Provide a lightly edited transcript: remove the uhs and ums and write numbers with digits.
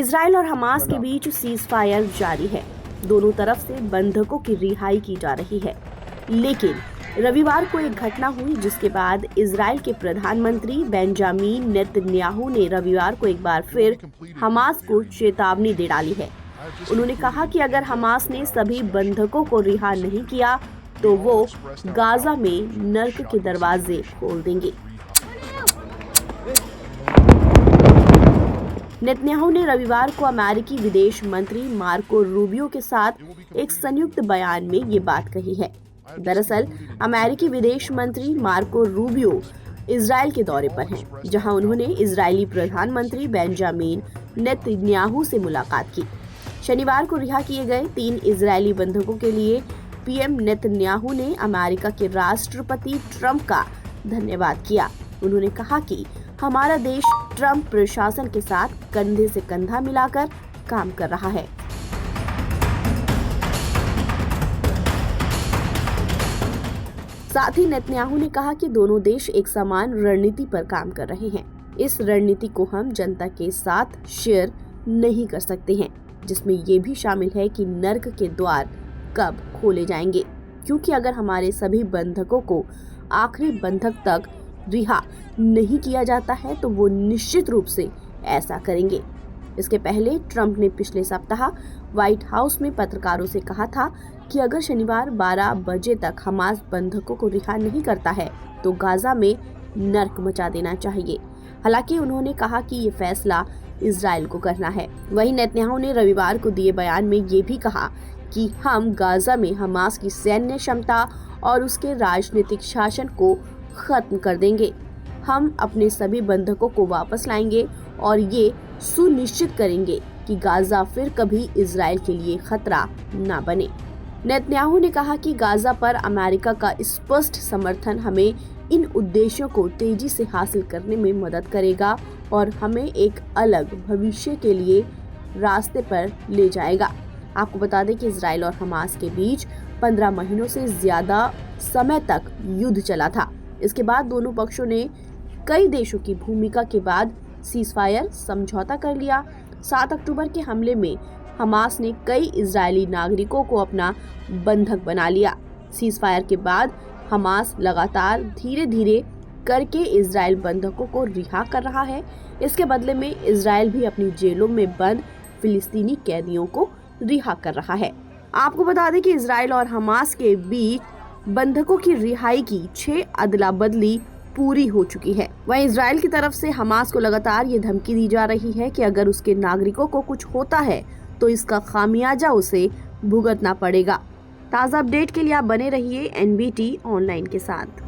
Israel और Hamas के बीच cease fire जारी है। दोनों तरफ से बंधकों की रिहाई की जा रही है, लेकिन रविवार को एक घटना हुई जिसके बाद इजराइल के प्रधानमंत्री बेंजामिन नेतन्याहू ने रविवार को एक बार फिर हमास को चेतावनी दे डाली है। उन्होंने कहा कि अगर हमास ने सभी बंधकों को रिहा नहीं किया तो वो गाजा में नर्क के दरवाजे खोल देंगे। नेतन्याहू ने रविवार को अमेरिकी विदेश मंत्री मार्को रूबियो के साथ एक संयुक्त बयान में ये बात कही है। दरअसल अमेरिकी विदेश मंत्री मार्को रूबियो इजराइल के दौरे पर हैं, जहां उन्होंने इजरायली प्रधानमंत्री बेंजामिन नेतन्याहू से मुलाकात की। शनिवार को रिहा किए गए 3 इजरायली बंधकों के लिए पीएम नेतन्याहू ने अमेरिका के राष्ट्रपति ट्रंप का धन्यवाद किया। उन्होंने कहा कि हमारा देश ट्रंप प्रशासन के साथ कंधे से कंधा मिलाकर काम कर रहा है। साथ ही नेतन्याहू ने कहा कि दोनों देश एक समान रणनीति पर काम कर रहे हैं। इस रणनीति को हम जनता के साथ शेयर नहीं कर सकते हैं, जिसमें ये भी शामिल है कि नर्क के द्वार कब खोले जाएंगे, क्योंकि अगर हमारे सभी बंधकों को आखिरी बंधक तक रिहा नहीं किया जाता है तो वो निश्चित रूप से ऐसा करेंगे। इसके पहले ट्रंप ने पिछले सप्ताह व्हाइट हाउस में पत्रकारों से कहा था कि अगर शनिवार 12 बजे तक हमास बंधकों को रिहा नहीं करता है तो गाजा में नर्क मचा देना चाहिए। हालांकि उन्होंने कहा कि ये फैसला इजराइल को करना है। वहीं नेतन्याहू ने रविवार को दिए बयान में ये भी कहा कि हम गाजा में हमास की सैन्य क्षमता और उसके राजनीतिक शासन को खत्म कर देंगे। हम अपने सभी बंधकों को वापस लाएंगे और ये सुनिश्चित करेंगे कि गाजा फिर कभी इजराइल के लिए खतरा न बने। नेतन्याहू ने कहा कि गाजा पर अमेरिका का स्पष्ट समर्थन हमें इन उद्देश्यों को तेजी से हासिल करने में मदद करेगा और हमें एक अलग भविष्य के लिए रास्ते पर ले जाएगा। आपको बता दें कि इजराइल और हमास के बीच 15 महीनों से ज्यादा समय तक युद्ध चला था। इसके बाद दोनों पक्षों ने कई देशों की भूमिका के बाद सीजफायर समझौता कर लिया। 7 अक्टूबर के हमले में हमास ने कई इजरायली नागरिकों को अपना बंधक बना लिया। सीजफायर के बाद हमास लगातार धीरे धीरे करके इजरायल बंधकों को रिहा कर रहा है। इसके बदले में इजरायल भी अपनी जेलों में बंद फिलिस्तीनी कैदियों को रिहा कर रहा है। आपको बता दें कि इजरायल और हमास के बीच बंधकों की रिहाई की 6 अदला बदली पूरी हो चुकी है। वहीं इजरायल की तरफ से हमास को लगातार ये धमकी दी जा रही है कि अगर उसके नागरिकों को कुछ होता है तो इसका खामियाजा उसे भुगतना पड़ेगा। ताज़ा अपडेट के लिए आप बने रहिए NBT ऑनलाइन के साथ।